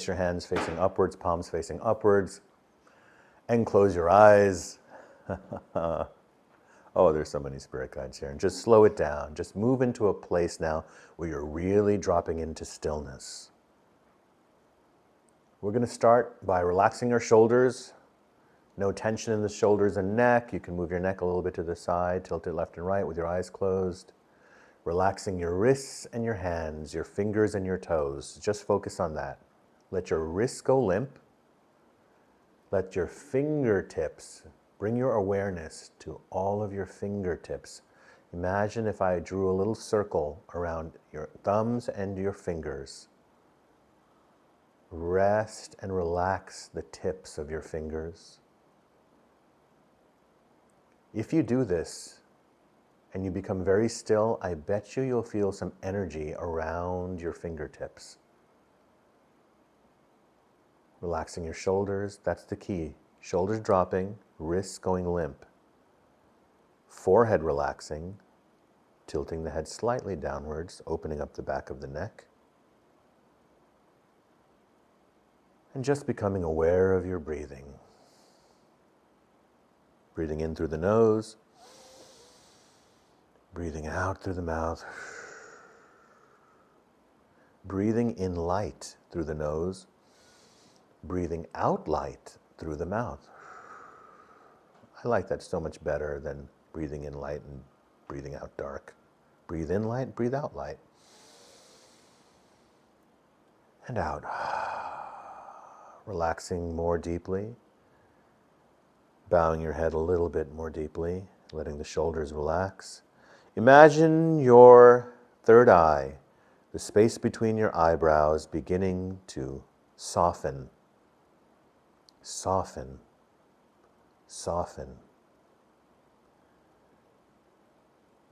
your hands facing upwards, palms facing upwards, and close your eyes. Oh, there's so many spirit guides here. And just slow it down. Just move into a place now where you're really dropping into stillness. We're going to start by relaxing your shoulders. No tension in the shoulders and neck. You can move your neck a little bit to the side, tilt it left and right with your eyes closed. Relaxing your wrists and your hands, your fingers and your toes. Just focus on that. Let your wrists go limp. Let your fingertips, bring your awareness to all of your fingertips. Imagine if I drew a little circle around your thumbs and your fingers. Rest and relax the tips of your fingers. If you do this and you become very still, I bet you'll feel some energy around your fingertips. Relaxing your shoulders, that's the key. Shoulders dropping, wrists going limp. Forehead relaxing, tilting the head slightly downwards, opening up the back of the neck. And just becoming aware of your breathing. Breathing in through the nose, breathing out through the mouth. Breathing in light through the nose, breathing out light through the mouth. I like that so much better than breathing in light and breathing out dark. Breathe in light, breathe out light. And out. Relaxing more deeply. Bowing your head a little bit more deeply, letting the shoulders relax. Imagine your third eye, the space between your eyebrows, beginning to soften. Soften. Soften.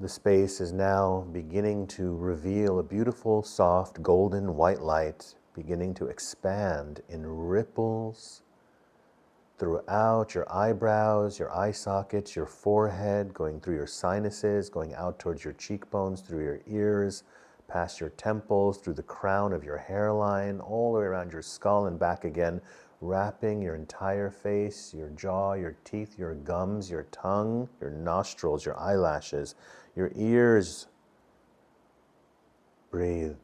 The space is now beginning to reveal a beautiful, soft, golden white light, beginning to expand in ripples throughout your eyebrows, your eye sockets, your forehead, going through your sinuses, going out towards your cheekbones, through your ears, past your temples, through the crown of your hairline, all the way around your skull and back again, wrapping your entire face, your jaw, your teeth, your gums, your tongue, your nostrils, your eyelashes, your ears. Breathe.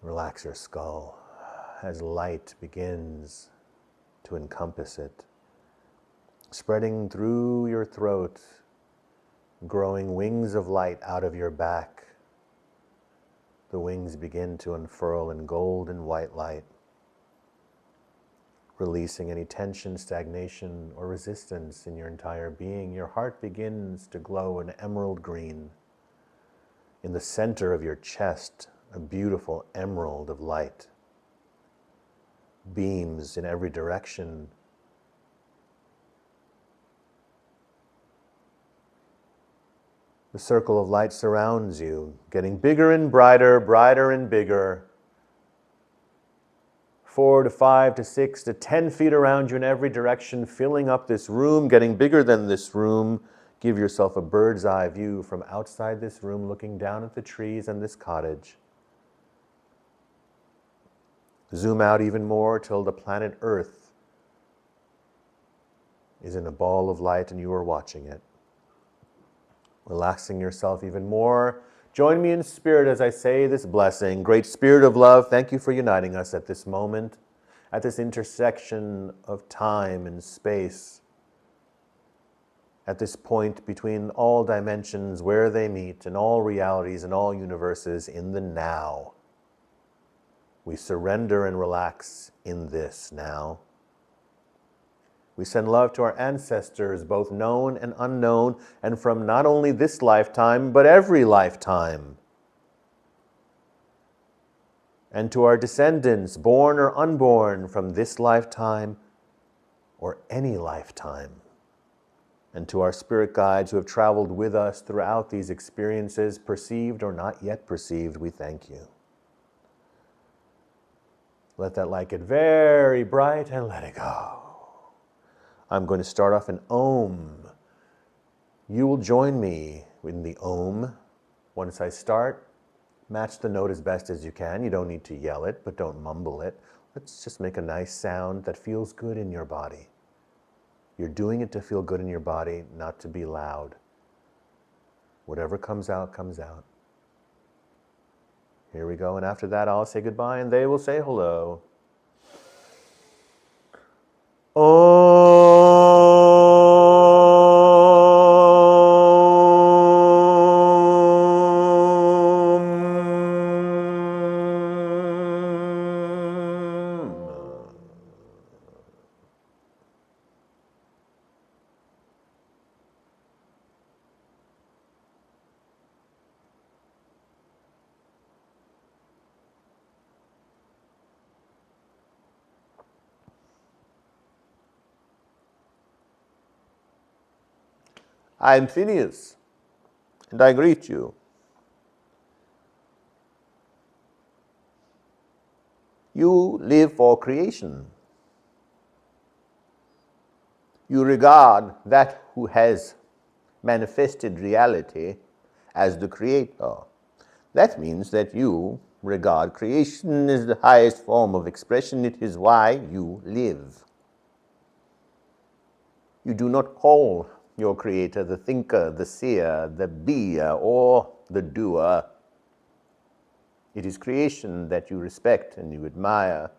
Relax your skull as light begins to encompass it, spreading through your throat, growing wings of light out of your back. The wings begin to unfurl in gold and white light, releasing any tension, stagnation, or resistance in your entire being. Your heart begins to glow an emerald green. In the center of your chest, a beautiful emerald of light. Beams in every direction. The circle of light surrounds you, getting bigger and brighter, brighter and bigger. 4 to 5 to 6 to 10 feet around you in every direction, filling up this room, getting bigger than this room. Give yourself a bird's eye view from outside this room, looking down at the trees and this cottage. Zoom out even more till the planet Earth is in a ball of light and you are watching it. Relaxing yourself even more. Join me in spirit as I say this blessing. Great Spirit of love, thank you for uniting us at this moment, at this intersection of time and space, at this point between all dimensions where they meet and all realities and all universes in the now. We surrender and relax in this now. We send love to our ancestors, both known and unknown, and from not only this lifetime, but every lifetime. And to our descendants, born or unborn, from this lifetime or any lifetime. And to our spirit guides who have traveled with us throughout these experiences, perceived or not yet perceived, we thank you. Let that light get very bright and let it go. I'm going to start off an Om. You will join me in the Om. Once I start, Match the note as best as you can. You don't need to yell it, but don't mumble it. Let's just make a nice sound that feels good in your body. You're doing it to feel good in your body, not to be loud. Whatever comes out, comes out. Here we go, and after that I'll say goodbye and they will say hello. I'm Phineas, and I greet you. You live for creation. You regard that who has manifested reality as the creator. That means that you regard creation as the highest form of expression. It is why you live. You do not call your creator the thinker, the seer, the beer, or the doer. It is creation that you respect and you admire.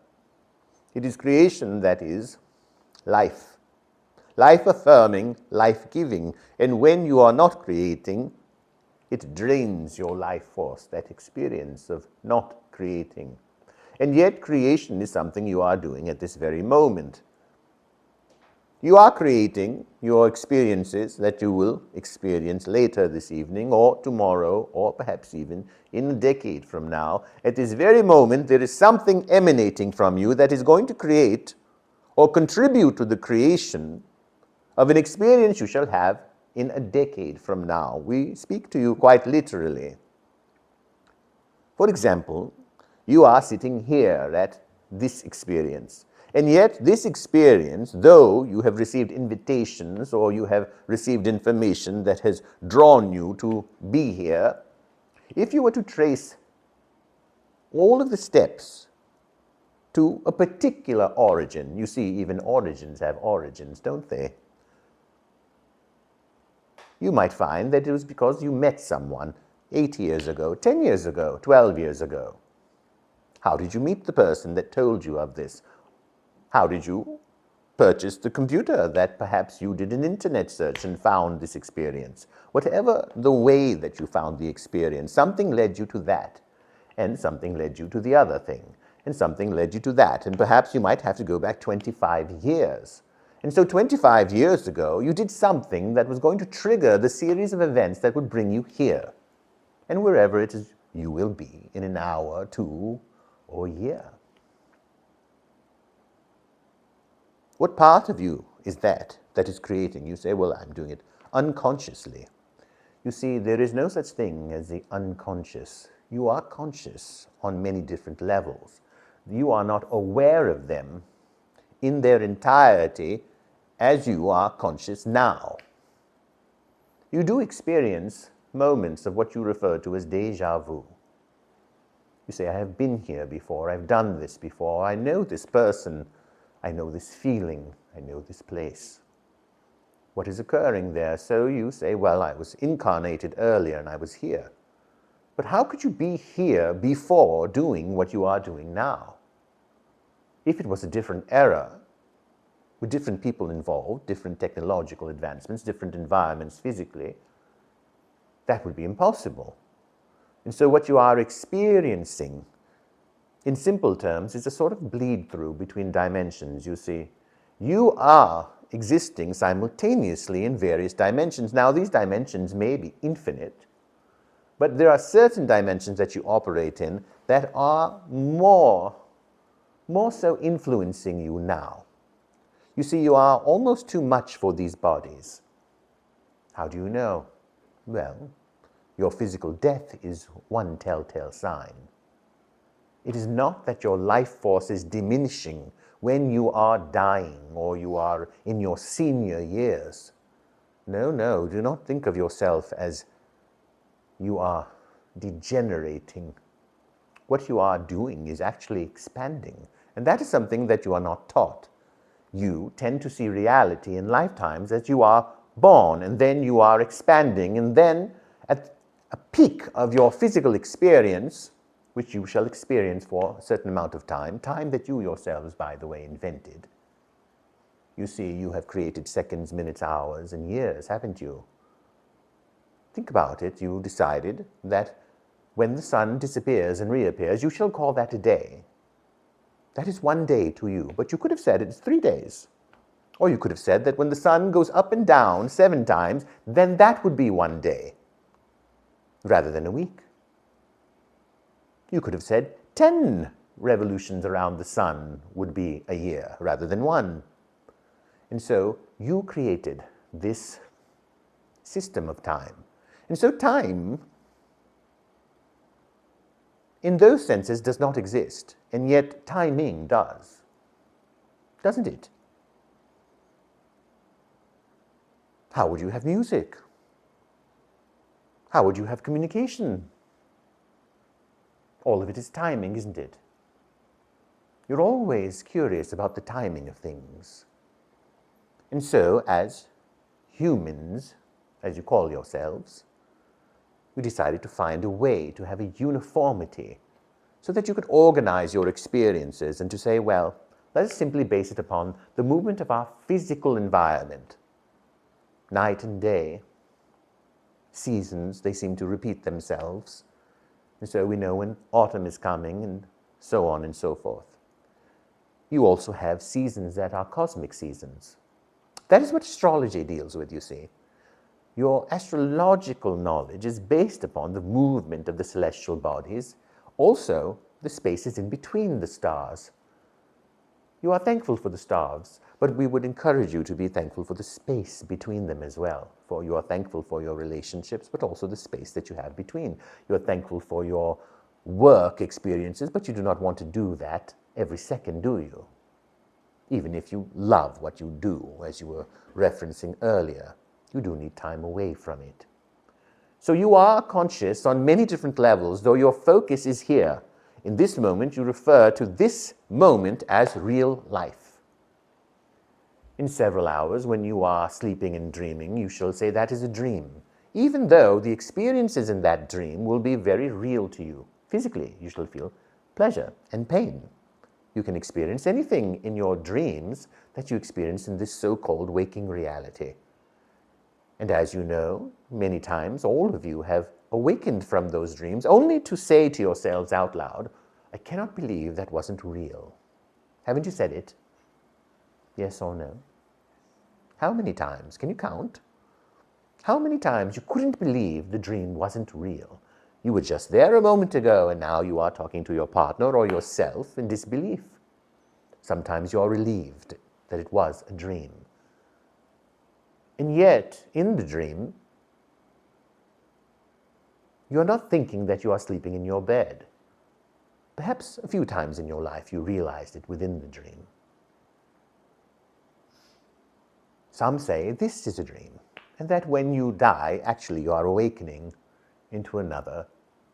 It is creation that is life. Life-affirming, life-giving. And when you are not creating, it drains your life force, that experience of not creating. And yet creation is something you are doing at this very moment. You are creating your experiences that you will experience later this evening or tomorrow or perhaps even in a decade from now. At this very moment, there is something emanating from you that is going to create or contribute to the creation of an experience you shall have in a decade from now. We speak to you quite literally. For example, you are sitting here at this experience. And yet this experience, though you have received invitations or you have received information that has drawn you to be here, if you were to trace all of the steps to a particular origin, you see, even origins have origins, don't they? You might find that it was because you met someone 8 years ago, 10 years ago, 12 years ago. How did you meet the person that told you of this? How did you purchase the computer that perhaps you did an internet search and found this experience? Whatever the way that you found the experience, something led you to that, and something led you to the other thing, and something led you to that, and perhaps you might have to go back 25 years. And so 25 years ago, you did something that was going to trigger the series of events that would bring you here, and wherever it is you will be in an hour, 2, or a year. What part of you is that is creating? You say, well, I'm doing it unconsciously. You see, there is no such thing as the unconscious. You are conscious on many different levels. You are not aware of them in their entirety as you are conscious now. You do experience moments of what you refer to as déjà vu. You say, I have been here before, I've done this before, I know this person, I know this feeling, I know this place. What is occurring there? So you say, well, I was incarnated earlier and I was here. But how could you be here before doing what you are doing now? If it was a different era, with different people involved, different technological advancements, different environments physically, that would be impossible. And so what you are experiencing, in simple terms, is a sort of bleed through between dimensions, you see. You are existing simultaneously in various dimensions. Now, these dimensions may be infinite, but there are certain dimensions that you operate in that are more so influencing you now. You see, you are almost too much for these bodies. How do you know? Well, your physical death is one telltale sign. It is not that your life force is diminishing when you are dying or you are in your senior years. No, do not think of yourself as you are degenerating. What you are doing is actually expanding. And that is something that you are not taught. You tend to see reality in lifetimes as you are born, and then you are expanding, and then at a peak of your physical experience, which you shall experience for a certain amount of time that you yourselves, by the way, invented. You see, you have created seconds, minutes, hours, and years, haven't you? Think about it. You decided that when the sun disappears and reappears, you shall call that a day. That is one day to you, but you could have said it's 3 days. Or you could have said that when the sun goes up and down 7 times, then that would be 1 day, rather than a week. You could have said 10 revolutions around the sun would be a year, rather than 1. And so you created this system of time. And so time, in those senses, does not exist, and yet timing does, doesn't it? How would you have music? How would you have communication? All of it is timing, isn't it? You're always curious about the timing of things. And so, as humans, as you call yourselves, you decided to find a way to have a uniformity so that you could organize your experiences and to say, well, let us simply base it upon the movement of our physical environment. Night and day, seasons, they seem to repeat themselves. And so we know when autumn is coming and so on and so forth. You also have seasons that are cosmic seasons. That is what astrology deals with, you see. Your astrological knowledge is based upon the movement of the celestial bodies, also the spaces in between the stars. You are thankful for the stars, but we would encourage you to be thankful for the space between them as well. For you are thankful for your relationships, but also the space that you have between. You are thankful for your work experiences, but you do not want to do that every second, do you? Even if you love what you do, as you were referencing earlier, you do need time away from it. So you are conscious on many different levels, though your focus is here. In this moment, you refer to this moment as real life. In several hours, when you are sleeping and dreaming, you shall say that is a dream, even though the experiences in that dream will be very real to you. Physically, you shall feel pleasure and pain. You can experience anything in your dreams that you experience in this so-called waking reality. And as you know, many times all of you have awakened from those dreams only to say to yourselves out loud, I cannot believe that wasn't real. Haven't you said it? Yes or no? How many times? Can you count? How many times you couldn't believe the dream wasn't real? You were just there a moment ago, and now you are talking to your partner or yourself in disbelief. Sometimes you are relieved that it was a dream. And yet, in the dream, you are not thinking that you are sleeping in your bed. Perhaps a few times in your life you realized it within the dream. Some say this is a dream, and that when you die, actually you are awakening into another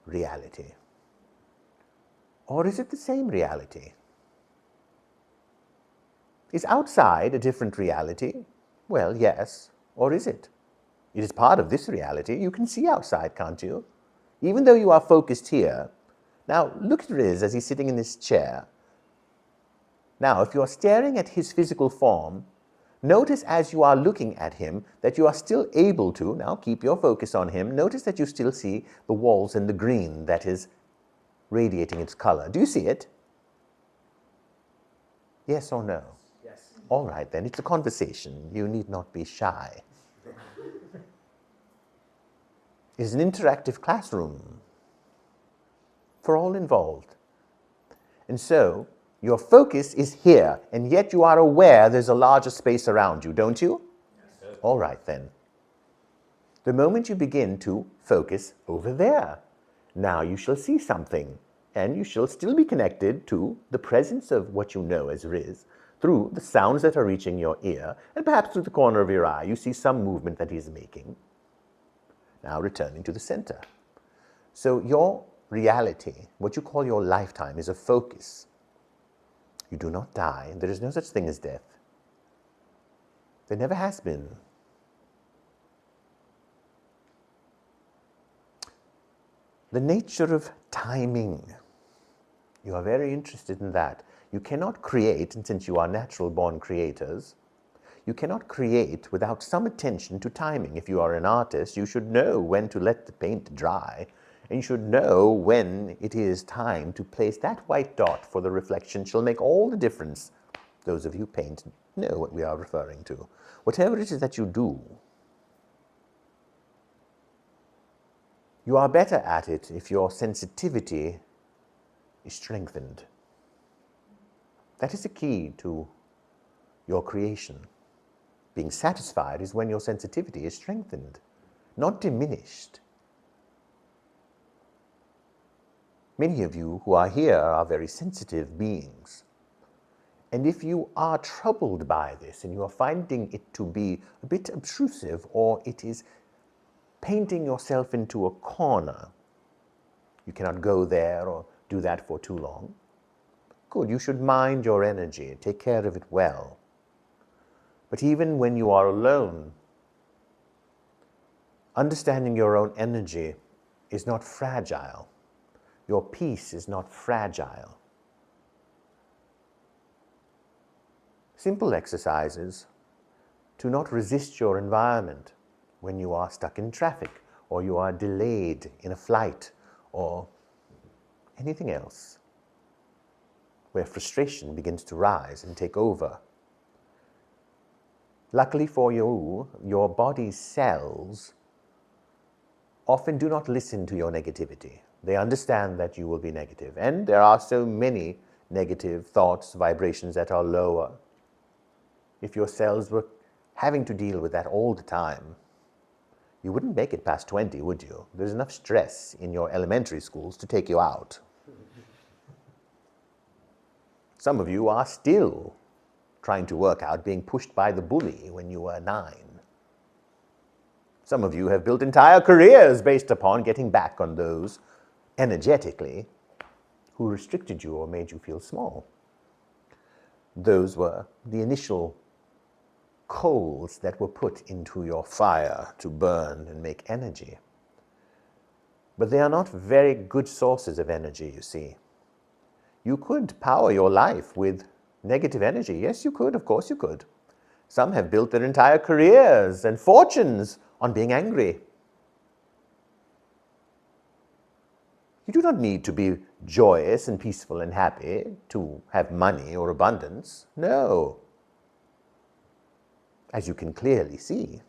reality. Or is it the same reality? Is outside a different reality? Well, yes. Or is it? It is part of this reality. You can see outside, can't you? Even though you are focused here. Now, look at Riz as he's sitting in this chair. Now, if you are staring at his physical form, notice as you are looking at him that you are still able to, now keep your focus on him, notice that you still see the walls and the green that is radiating its color. Do you see it? Yes or no? Yes. All right, then. It's a conversation. You need not be shy. It's an interactive classroom for all involved. And so, your focus is here, and yet you are aware there's a larger space around you, don't you? Yes. All right, then. The moment you begin to focus over there, now you shall see something, and you shall still be connected to the presence of what you know as Riz, through the sounds that are reaching your ear, and perhaps through the corner of your eye, you see some movement that he is making. Now returning to the center. So your reality, what you call your lifetime, is a focus. You do not die. There is no such thing as death. There never has been. The nature of timing. You are very interested in that. You cannot create, and since you are natural-born creators, you cannot create without some attention to timing. If you are an artist, you should know when to let the paint dry, and you should know when it is time to place that white dot for the reflection. Shall make all the difference. Those of you paint know what we are referring to. Whatever it is that you do, you are better at it if your sensitivity is strengthened. That is the key to your creation. Being satisfied is when your sensitivity is strengthened, not diminished. Many of you who are here are very sensitive beings. And if you are troubled by this and you are finding it to be a bit obtrusive, or it is painting yourself into a corner, you cannot go there or do that for too long. Good, you should mind your energy, take care of it well. But even when you are alone, understanding your own energy is not fragile. Your peace is not fragile. Simple exercises to not resist your environment when you are stuck in traffic, or you are delayed in a flight, or anything else where frustration begins to rise and take over. Luckily for you, your body's cells often do not listen to your negativity. They understand that you will be negative. And there are so many negative thoughts, vibrations that are lower. If your cells were having to deal with that all the time, you wouldn't make it past 20, would you? There's enough stress in your elementary schools to take you out. Some of you are still trying to work out being pushed by the bully when you were 9. Some of you have built entire careers based upon getting back on those energetically who restricted you or made you feel small. Those were the initial coals that were put into your fire to burn and make energy. But they are not very good sources of energy, you see. You could power your life with negative energy. Yes, you could. Of course you could. Some have built their entire careers and fortunes on being angry. You do not need to be joyous and peaceful and happy to have money or abundance. No. As you can clearly see.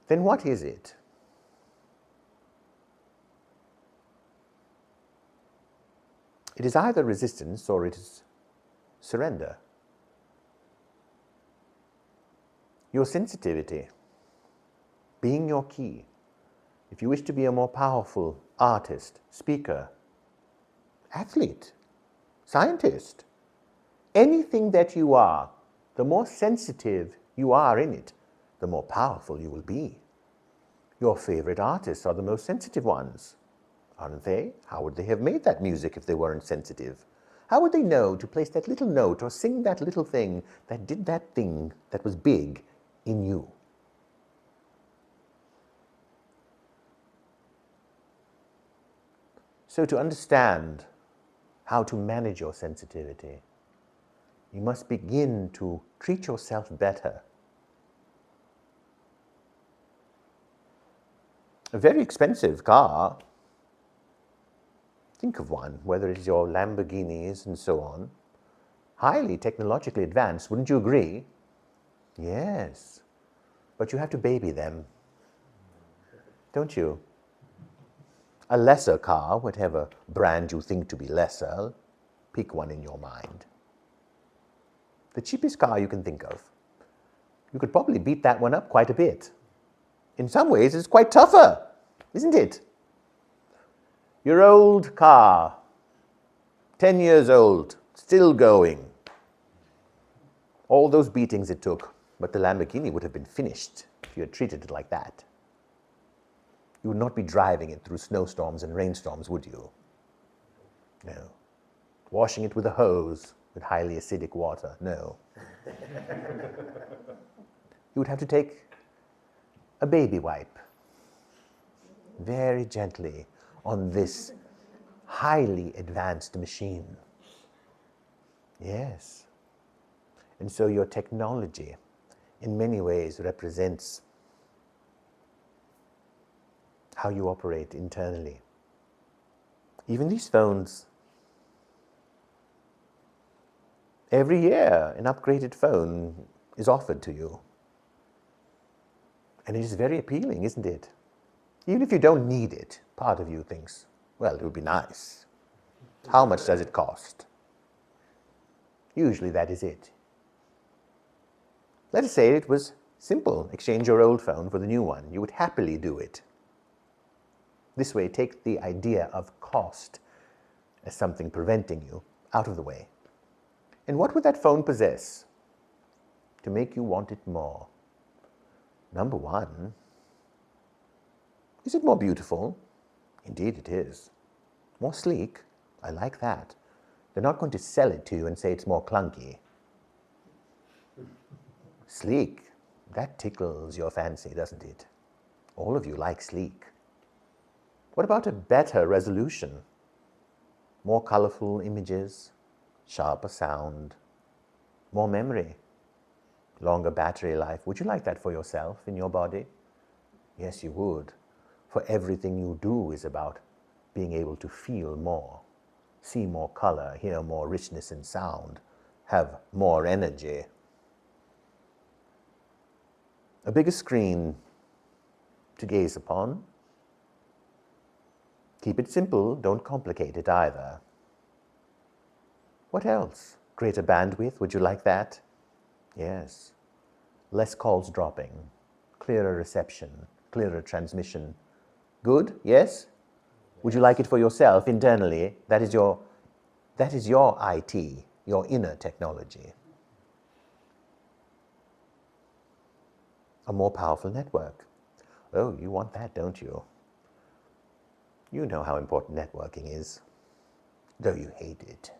Then what is it? It is either resistance or it is surrender. Your sensitivity being your key. If you wish to be a more powerful artist, speaker, athlete, scientist, anything that you are, the more sensitive you are in it, the more powerful you will be. Your favorite artists are the most sensitive ones, aren't they? How would they have made that music if they weren't sensitive? How would they know to place that little note or sing that little thing that did that thing that was big in you? So to understand how to manage your sensitivity, you must begin to treat yourself better. A very expensive car, think of one, whether it is your Lamborghinis and so on, highly technologically advanced, wouldn't you agree? Yes, but you have to baby them, don't you? A lesser car, whatever brand you think to be lesser, pick one in your mind. The cheapest car you can think of. You could probably beat that one up quite a bit. In some ways, it's quite tougher, isn't it? Your old car, 10 years old, still going. All those beatings it took, but the Lamborghini would have been finished if you had treated it like that. You would not be driving it through snowstorms and rainstorms, would you? No. Washing it with a hose with highly acidic water, no. You would have to take a baby wipe very gently on this highly advanced machine. Yes. And so your technology in many ways represents how you operate internally. Even these phones, every year an upgraded phone is offered to you. And it is very appealing, isn't it? Even if you don't need it, part of you thinks, well, it would be nice. How much does it cost? Usually that is it. Let us say it was simple. Exchange your old phone for the new one. You would happily do it. This way, take the idea of cost as something preventing you out of the way. And what would that phone possess to make you want it more? Number one, is it more beautiful? Indeed it is. More sleek? I like that. They're not going to sell it to you and say it's more clunky. Sleek, that tickles your fancy, doesn't it? All of you like sleek. What about a better resolution? More colorful images, sharper sound, more memory, longer battery life. Would you like that for yourself in your body? Yes, you would. For everything you do is about being able to feel more, see more color, hear more richness in sound, have more energy. A bigger screen to gaze upon. Keep it simple, don't complicate it either. What else? Greater bandwidth, would you like that? Yes. Less calls dropping, clearer reception, clearer transmission. Good? Yes? Would you like it for yourself internally? That is your IT, your inner technology. A more powerful network. Oh, you want that, don't you? You know how important networking is, though you hate it.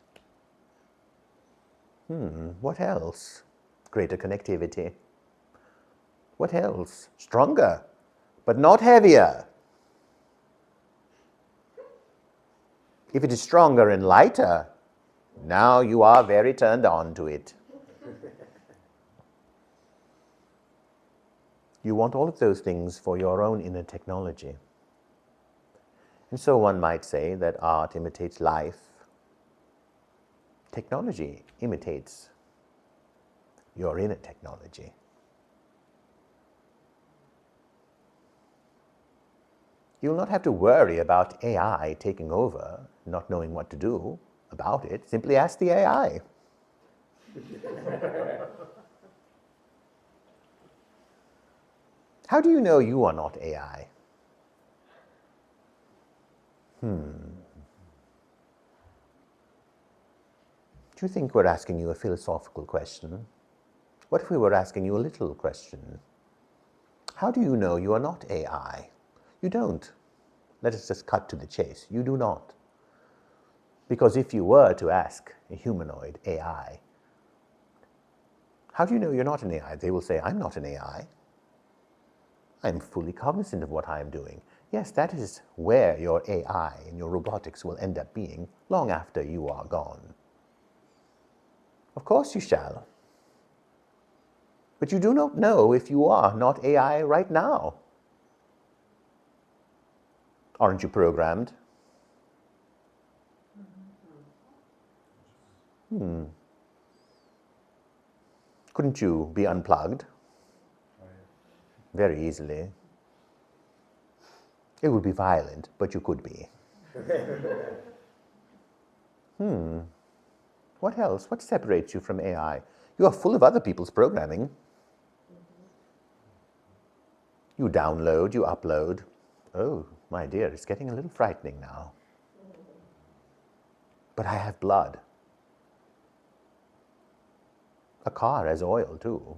What else? Greater connectivity. What else? Stronger, but not heavier. If it is stronger and lighter, now you are very turned on to it. You want all of those things for your own inner technology. And so one might say that art imitates life. Technology imitates your inner technology. You'll not have to worry about AI taking over, not knowing what to do about it. Simply ask the AI. How do you know you are not AI? Do you think we're asking you a philosophical question? What if we were asking you a little question? How do you know you are not AI? You don't. Let us just cut to the chase. You do not. Because if you were to ask a humanoid AI, how do you know you're not an AI? They will say, I'm not an AI. I'm fully cognizant of what I am doing. Yes, that is where your AI and your robotics will end up being long after you are gone. Of course you shall. But you do not know if you are not AI right now. Aren't you programmed? Couldn't you be unplugged? Very easily. It would be violent, but you could be. What else? What separates you from AI? You are full of other people's programming. You download, you upload. Oh, my dear, it's getting a little frightening now. But I have blood. A car has oil too.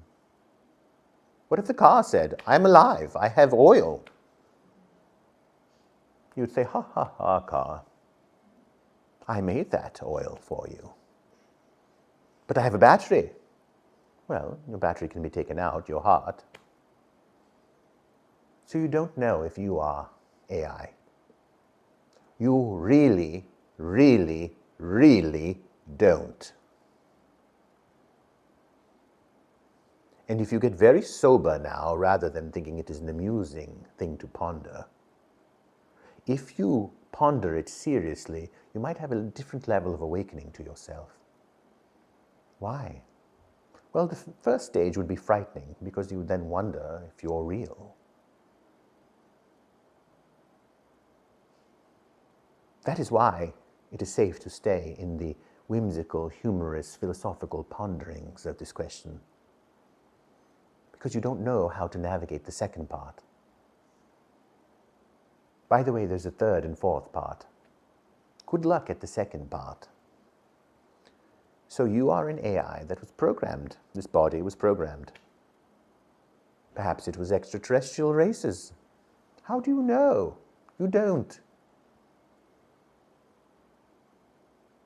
What if the car said, I'm alive, I have oil? You'd say, ha ha ha, car. I made that oil for you. But I have a battery. Well, your battery can be taken out, your heart. So you don't know if you are AI. You really, really, really don't. And if you get very sober now, rather than thinking it is an amusing thing to ponder, if you ponder it seriously, you might have a different level of awakening to yourself. Why? Well, the first stage would be frightening, because you would then wonder if you're real. That is why it is safe to stay in the whimsical, humorous, philosophical ponderings of this question, because you don't know how to navigate the second part. By the way, there's a third and fourth part. Good luck at the second part. So you are an AI that was programmed. This body was programmed. Perhaps it was extraterrestrial races. How do you know? You don't.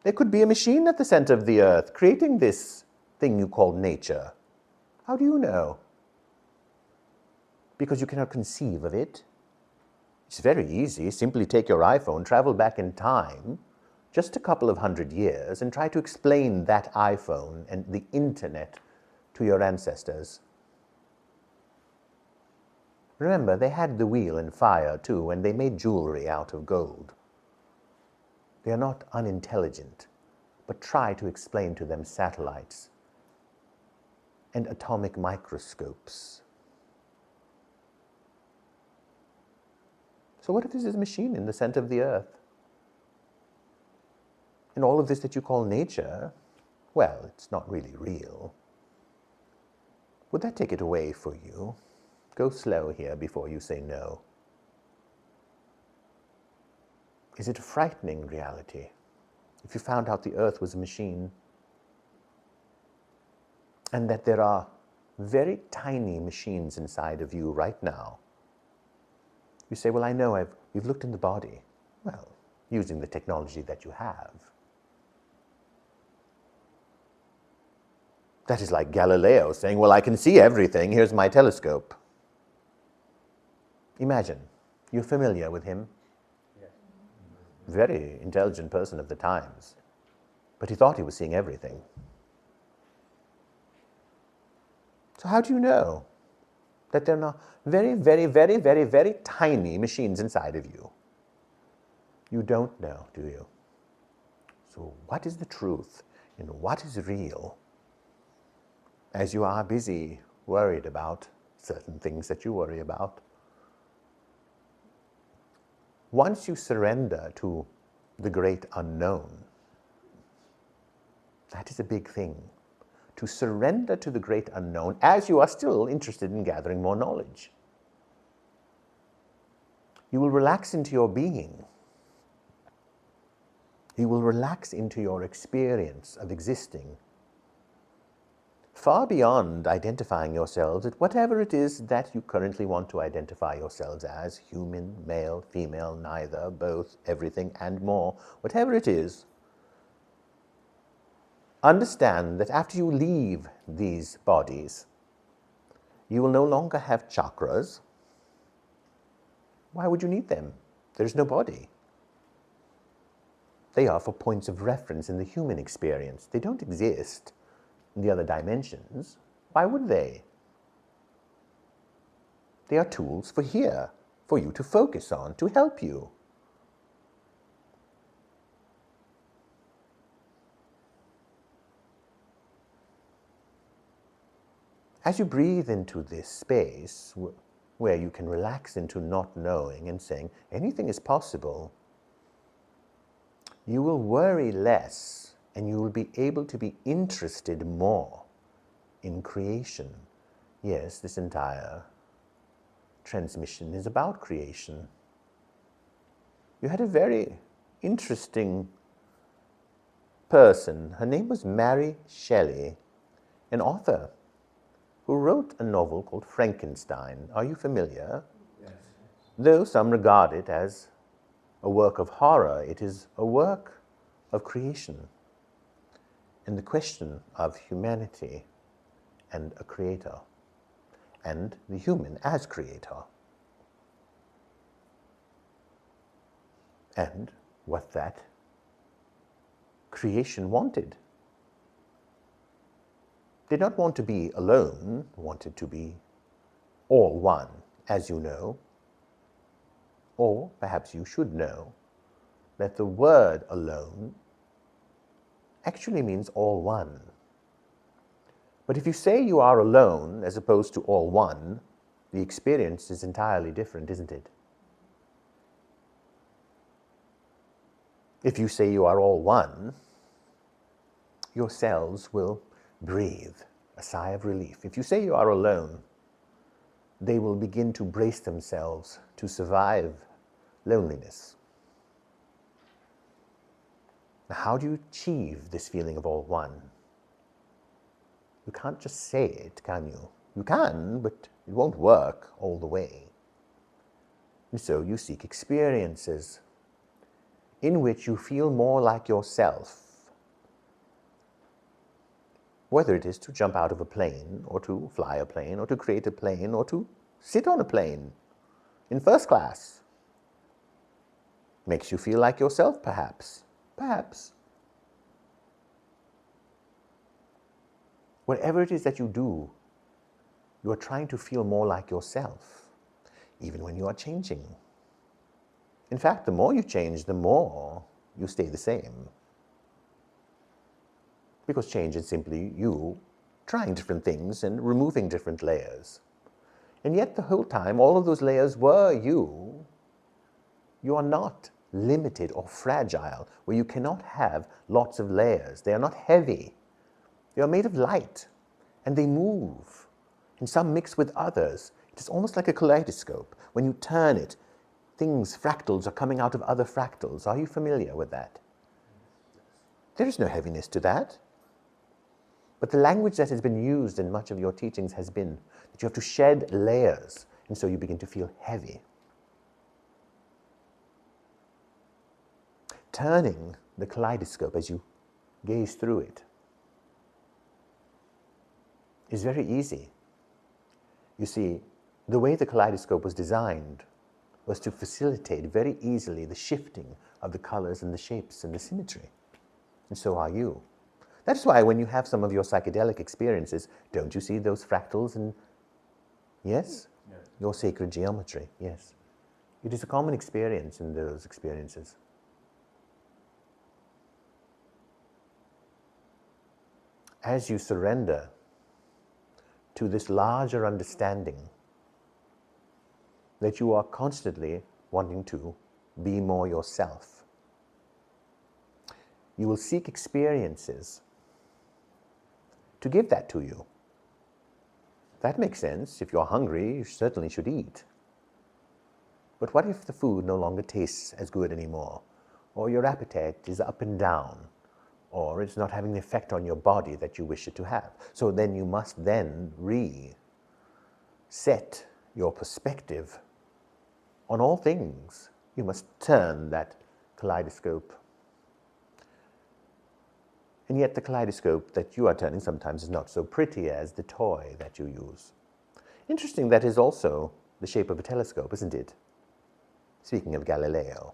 There could be a machine at the center of the earth creating this thing you call nature. How do you know? Because you cannot conceive of it. It's very easy. Simply take your iPhone, travel back in time, just a couple of 100 years, and try to explain that iPhone and the internet to your ancestors. Remember, they had the wheel and fire too, and they made jewelry out of gold. They are not unintelligent, but try to explain to them satellites and atomic microscopes. So what if this is a machine in the center of the earth? And all of this that you call nature, well, it's not really real. Would that take it away for you? Go slow here before you say no. Is it a frightening reality if you found out the earth was a machine, and that there are very tiny machines inside of you right now? You say, well, I know we've looked in the body. Well, using the technology that you have. That is like Galileo saying, well, I can see everything, here's my telescope. Imagine, you're familiar with him. Yes. Very intelligent person of the times. But he thought he was seeing everything. So how do you know that there are very, very, very, very, very tiny machines inside of you? You don't know, do you? So what is the truth and what is real? As you are busy worried about certain things that you worry about, once you surrender to the great unknown, that is a big thing. To surrender to the great unknown as you are still interested in gathering more knowledge. You will relax into your being. You will relax into your experience of existing, far beyond identifying yourselves at whatever it is that you currently want to identify yourselves as, human, male, female, neither, both, everything, and more, whatever it is. Understand that after you leave these bodies, you will no longer have chakras. Why would you need them? There's no body. They are for points of reference in the human experience. They don't exist in the other dimensions. Why would they? They are tools for here, for you to focus on, to help you. As you breathe into this space where you can relax into not knowing and saying anything is possible, you will worry less and you will be able to be interested more in creation. Yes, this entire transmission is about creation. You had a very interesting person. Her name was Mary Shelley, an author who wrote a novel called Frankenstein. Are you familiar? Yes. Though some regard it as a work of horror. It is a work of creation and the question of humanity and a creator, and the human as creator, and what that creation wanted. Did not want to be alone, wanted to be all one, as you know, or perhaps you should know, that the word alone actually means all one. But if you say you are alone as opposed to all one, the experience is entirely different, isn't it? If you say you are all one, your cells will breathe a sigh of relief. If you say you are alone, they will begin to brace themselves to survive loneliness. Now, how do you achieve this feeling of all one? You can't just say it, can you? You can, but it won't work all the way. And so you seek experiences in which you feel more like yourself. Whether it is to jump out of a plane, or to fly a plane, or to create a plane, or to sit on a plane in first class. Makes you feel like yourself, perhaps. Perhaps. Whatever it is that you do, you are trying to feel more like yourself, even when you are changing. In fact, the more you change, the more you stay the same. Because change is simply you trying different things and removing different layers. And yet the whole time, all of those layers were you. You are not limited or fragile, where you cannot have lots of layers. They are not heavy. They are made of light, and they move, and some mix with others. It is almost like a kaleidoscope. When you turn it, fractals are coming out of other fractals. Are you familiar with that? There is no heaviness to that. But the language that has been used in much of your teachings has been that you have to shed layers, and so you begin to feel heavy. Turning the kaleidoscope as you gaze through it is very easy. You see, the way the kaleidoscope was designed was to facilitate very easily the shifting of the colors and the shapes and the symmetry. And so are you. That's why when you have some of your psychedelic experiences, don't you see those fractals and, yes? Yes. Your sacred geometry, yes. It is a common experience in those experiences. As you surrender to this larger understanding that you are constantly wanting to be more yourself, you will seek experiences to give that to you. That makes sense. If you're hungry, you certainly should eat. But what if the food no longer tastes as good anymore? Or your appetite is up and down? Or it's not having the effect on your body that you wish it to have? So then you must then reset your perspective on all things. You must turn that kaleidoscope. And yet the kaleidoscope that you are turning sometimes is not so pretty as the toy that you use. Interesting, that is also the shape of a telescope, isn't it? Speaking of Galileo.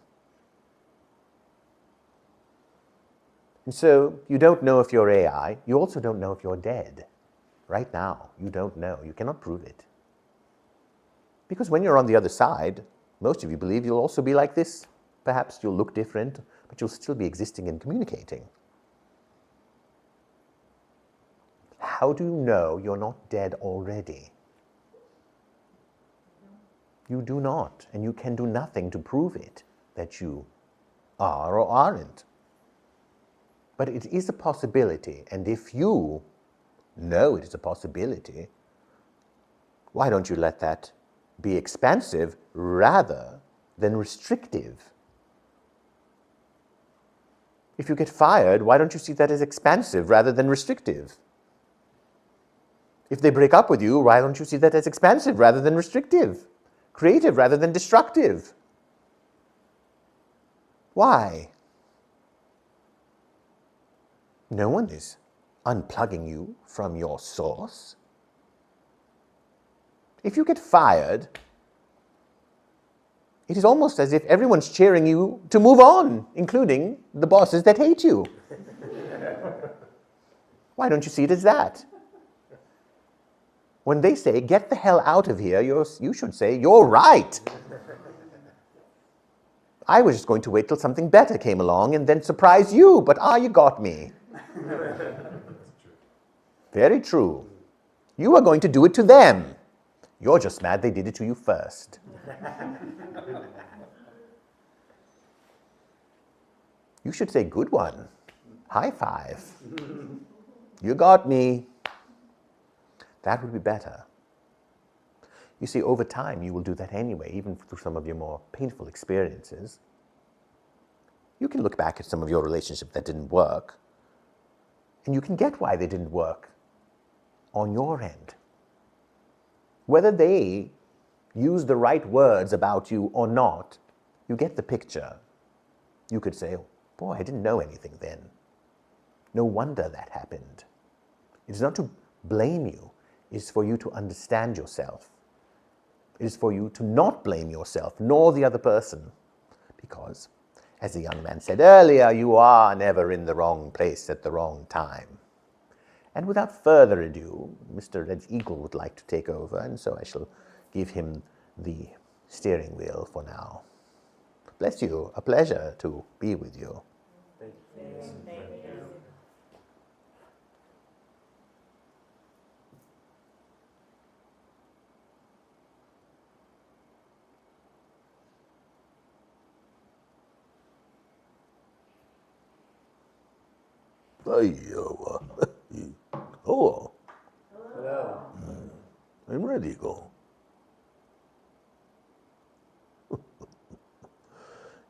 And so you don't know if you're AI. You also don't know if you're dead. Right now, you don't know. You cannot prove it. Because when you're on the other side, most of you believe you'll also be like this. Perhaps you'll look different, but you'll still be existing and communicating. How do you know you're not dead already? You do not, and you can do nothing to prove it, that you are or aren't. But it is a possibility, and if you know it is a possibility, why don't you let that be expansive rather than restrictive? If you get fired, why don't you see that as expansive rather than restrictive? If they break up with you, why don't you see that as expansive rather than restrictive? Creative rather than destructive? Why? No one is unplugging you from your source. If you get fired, it is almost as if everyone's cheering you to move on, including the bosses that hate you. Why don't you see it as that? When they say, get the hell out of here, you should say, you're right. I was just going to wait till something better came along and then surprise you, but you got me. Very true. You are going to do it to them. You're just mad they did it to you first. You should say, good one. High five. You got me. That would be better. You see, over time, you will do that anyway, even through some of your more painful experiences. You can look back at some of your relationships that didn't work, and you can get why they didn't work on your end. Whether they use the right words about you or not, you get the picture. You could say, oh, boy, I didn't know anything then. No wonder that happened. It is not to blame you. It is for you to understand yourself. It is for you to not blame yourself nor the other person. Because, as the young man said earlier, you are never in the wrong place at the wrong time. And without further ado, Mr. Red Eagle would like to take over, and so I shall give him the steering wheel for now. Bless you. A pleasure to be with you. Thank you. Thank you. Hello. Hello. I'm Red Eagle.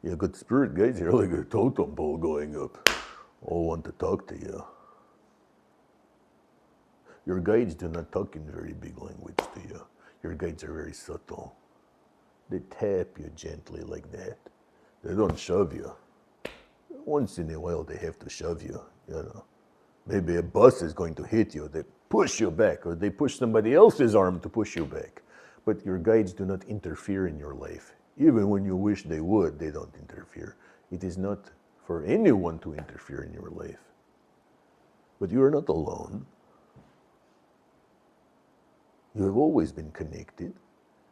Yeah, good spirit guides here, like a totem pole going up. All want to talk to you. Your guides do not talk in very big language to you. Your guides are very subtle. They tap you gently like that. They don't shove you. Once in a while they have to shove you, you know. Maybe a bus is going to hit you. They push you back, or they push somebody else's arm to push you back. But your guides do not interfere in your life. Even when you wish they would, they don't interfere. It is not for anyone to interfere in your life. But you are not alone. You have always been connected.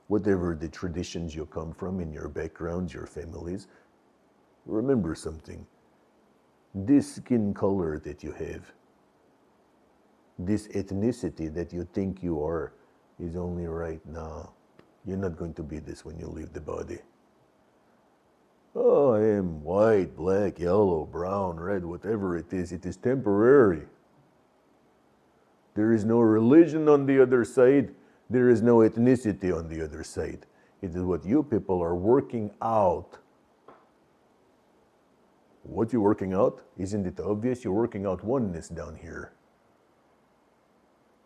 Whatever the traditions you come from, in your backgrounds, your families, remember something. This skin color that you have, this ethnicity that you think you are, is only right now. You're not going to be this when you leave the body. Oh, I am white, black, yellow, brown, red, whatever it is temporary. There is no religion on the other side. There is no ethnicity on the other side. It is what you people are working out. What you're working out? Isn't it obvious? You're working out oneness down here.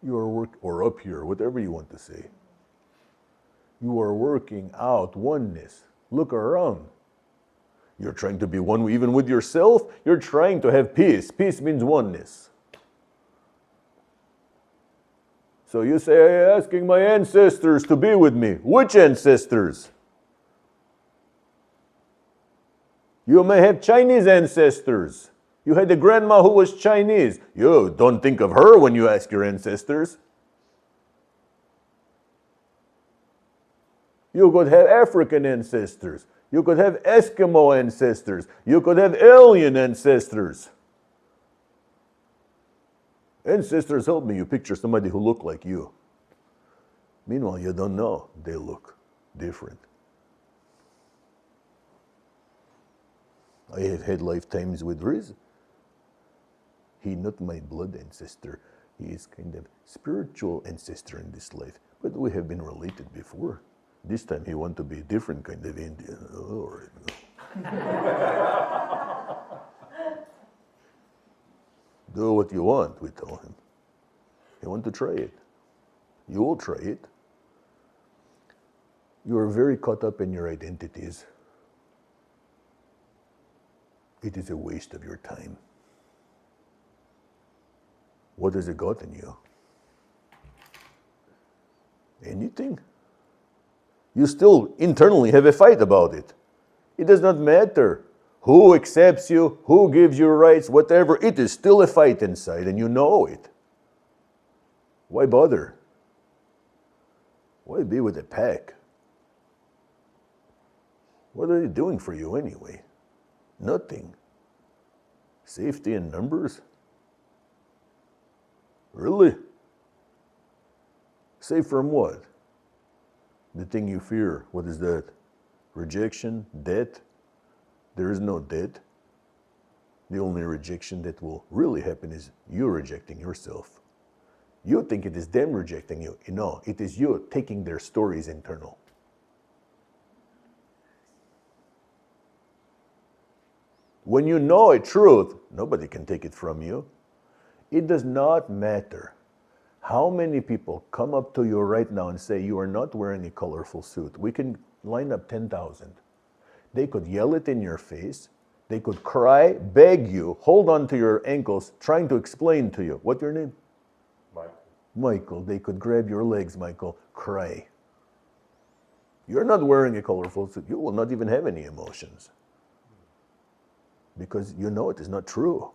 You are or up here, whatever you want to say. You are working out oneness. Look around. You're trying to be one even with yourself. You're trying to have peace. Peace means oneness. So you say, I'm asking my ancestors to be with me. Which ancestors? You may have Chinese ancestors. You had a grandma who was Chinese. You don't think of her when you ask your ancestors. You could have African ancestors. You could have Eskimo ancestors. You could have alien ancestors. Ancestors help me. You picture somebody who looked like you. Meanwhile, you don't know. They look different. I have had lifetimes with Riz. He not my blood ancestor. He is kind of spiritual ancestor in this life. But we have been related before. This time he want to be a different kind of Indian. All right. Do what you want, we tell him. You want to try it. You will try it. You are very caught up in your identities. it is a waste of your time. What has it gotten you? Anything? You still internally have a fight about it. It does not matter who accepts you, who gives you rights, whatever. It is still a fight inside, and you know it. Why bother? Why be with a pack? What are they doing for you anyway? Nothing. Safety in numbers? Really? Safe from what? The thing you fear, what is that? Rejection? Death? There is no death. The only rejection that will really happen is you rejecting yourself. You think it is them rejecting you. No, it is you taking their stories internal. When you know a truth, nobody can take it from you. It does not matter how many people come up to you right now and say you are not wearing a colorful suit. We can line up 10,000. They could yell it in your face. They could cry, beg you, hold on to your ankles, trying to explain to you. What's your name? Michael. Michael. They could grab your legs, Michael, cry. You're not wearing a colorful suit. You will not even have any emotions. Because you know it is not true.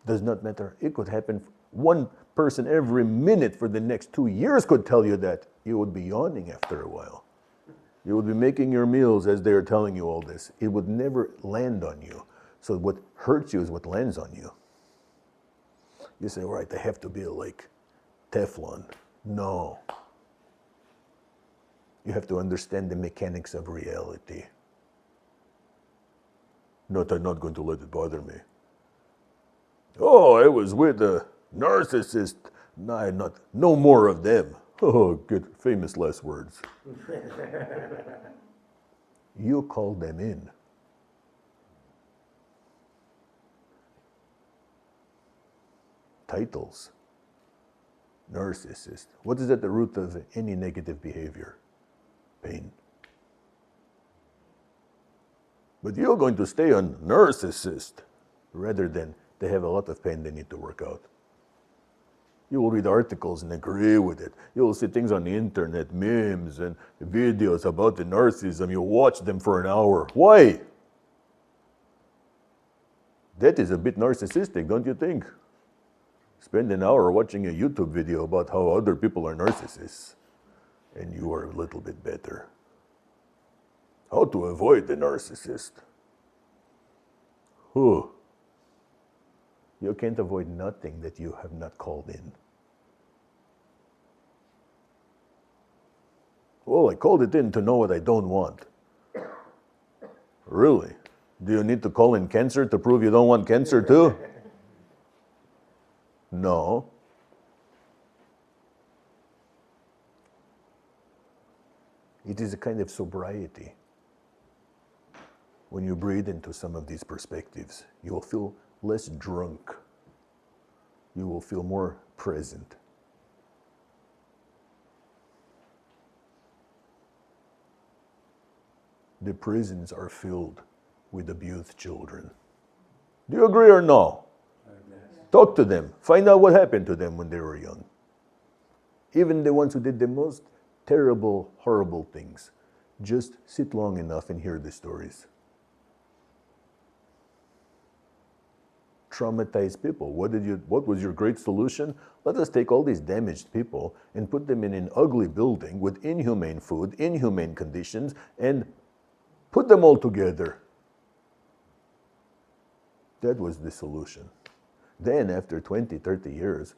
Does not matter. It could happen. One person every minute for the next 2 years could tell you that. You would be yawning after a while. You would be making your meals as they are telling you all this. It would never land on you. So what hurts you is what lands on you. You say, all right, they have to be like Teflon. No. You have to understand the mechanics of reality. Not, I'm not going to let it bother me. Oh, I was with a narcissist. No more of them. Oh, good, famous last words. You called them in. Titles. Narcissist. What is at the root of any negative behavior? Pain. But you're going to stay on narcissist rather than they have a lot of pain they need to work out. You will read articles and agree with it. You will see things on the internet, memes and videos about the narcissism. You watch them for an hour. Why? That is a bit narcissistic, don't you think? Spend an hour watching a YouTube video about how other people are narcissists, and you are a little bit better. How to avoid the narcissist? Whew. You can't avoid nothing that you have not called in. Well, I called it in to know what I don't want. Really? Do you need to call in cancer to prove you don't want cancer too? No. It is a kind of sobriety. When you breathe into some of these perspectives, you will feel less drunk. You will feel more present. The prisons are filled with abused children. Do you agree or no? Talk to them. Find out what happened to them when they were young. Even the ones who did the most terrible, horrible things. Just sit long enough and hear the stories. Traumatized people. What was your great solution? Let us take all these damaged people and put them in an ugly building with inhumane food, inhumane conditions, and put them all together. That was the solution. Then, after 20, 30 years,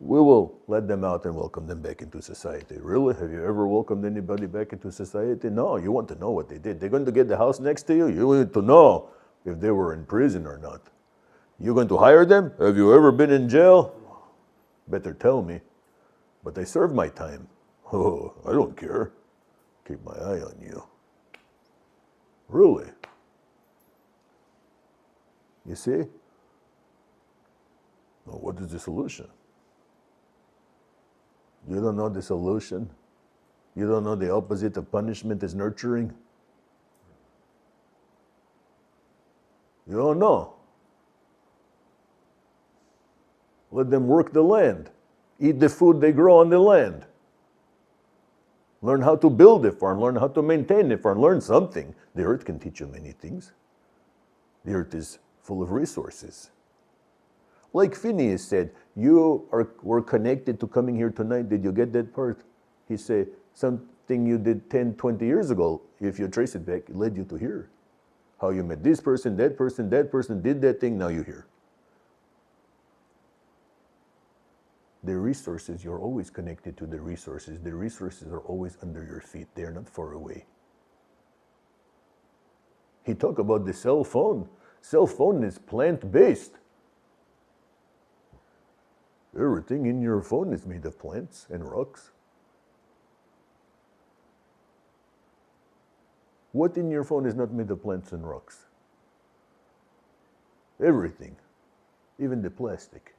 we will let them out and welcome them back into society. Really? Have you ever welcomed anybody back into society? No, you want to know what they did. They're going to get the house next to you. You want to know if they were in prison or not. You going to hire them? Have you ever been in jail? Better tell me. But I served my time. Oh, I don't care. Keep my eye on you. Really? You see? Well, what is the solution? You don't know the solution? You don't know the opposite of punishment is nurturing? You don't know. Let them work the land. Eat the food they grow on the land. Learn how to build a farm, learn how to maintain a farm, learn something. The earth can teach you many things. The earth is full of resources. Like Phineas said, were connected to coming here tonight. Did you get that part? He said, something you did 10, 20 years ago, if you trace it back, it led you to here. How you met this person did that thing, now you're here. The resources, you're always connected to the resources. The resources are always under your feet. They're not far away. He talked about the cell phone. Cell phone is plant-based. Everything in your phone is made of plants and rocks. What in your phone is not made of plants and rocks? Everything, even the plastic.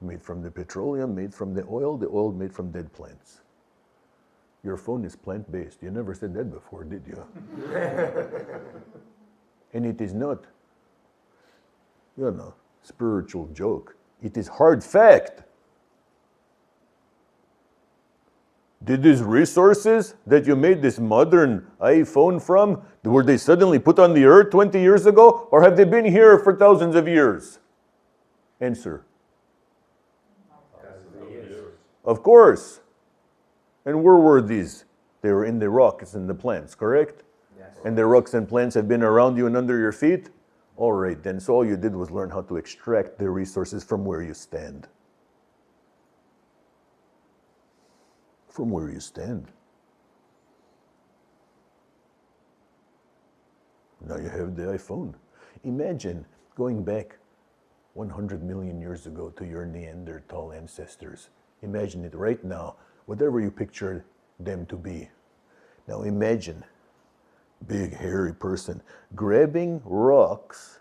Made from the petroleum, made from the oil made from dead plants. Your phone is plant-based. You never said that before, did you? And it is not, spiritual joke. It is hard fact. Did these resources that you made this modern iPhone from, were they suddenly put on the earth 20 years ago, or have they been here for thousands of years? Answer. Of course. And where were these? They were in the rocks and the plants, correct? Yes. And the rocks and plants have been around you and under your feet? All right, then. So all you did was learn how to extract the resources from where you stand. From where you stand. Now you have the iPhone. Imagine going back 100 million years ago to your Neanderthal ancestors. Imagine it right now, whatever you pictured them to be. Now imagine big hairy person grabbing rocks,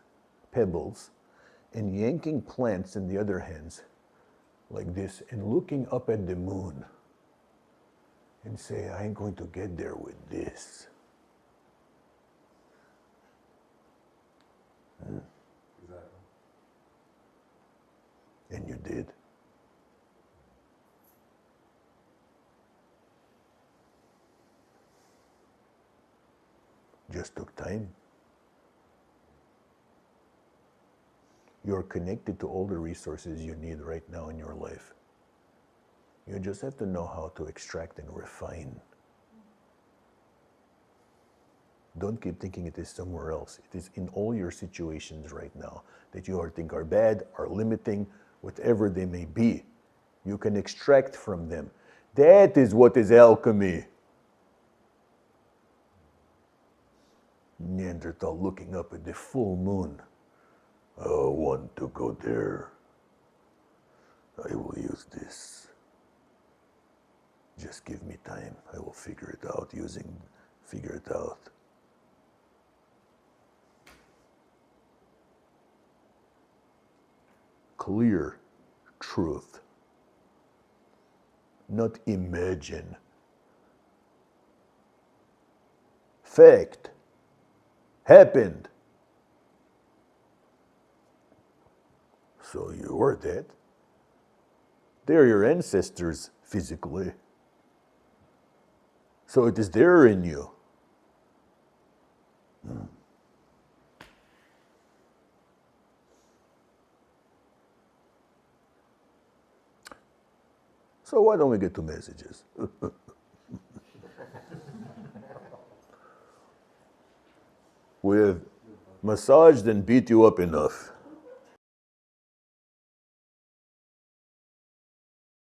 pebbles, and yanking plants in the other hands like this and looking up at the moon and say, I ain't going to get there with this. Exactly. And you did. Just took time. You're connected to all the resources you need right now in your life. You just have to know how to extract and refine. Don't keep thinking it is somewhere else. It is in all your situations right now that you think are bad, are limiting, whatever they may be. You can extract from them. That is what is alchemy. Neanderthal looking up at the full moon. I want to go there. I will use this. Just give me time. I will figure it out figure it out. Clear truth. Not imagine. Fact. Happened. So you were dead. They're your ancestors physically. So it is there in you. So why don't we get to messages? We have massaged and beat you up enough.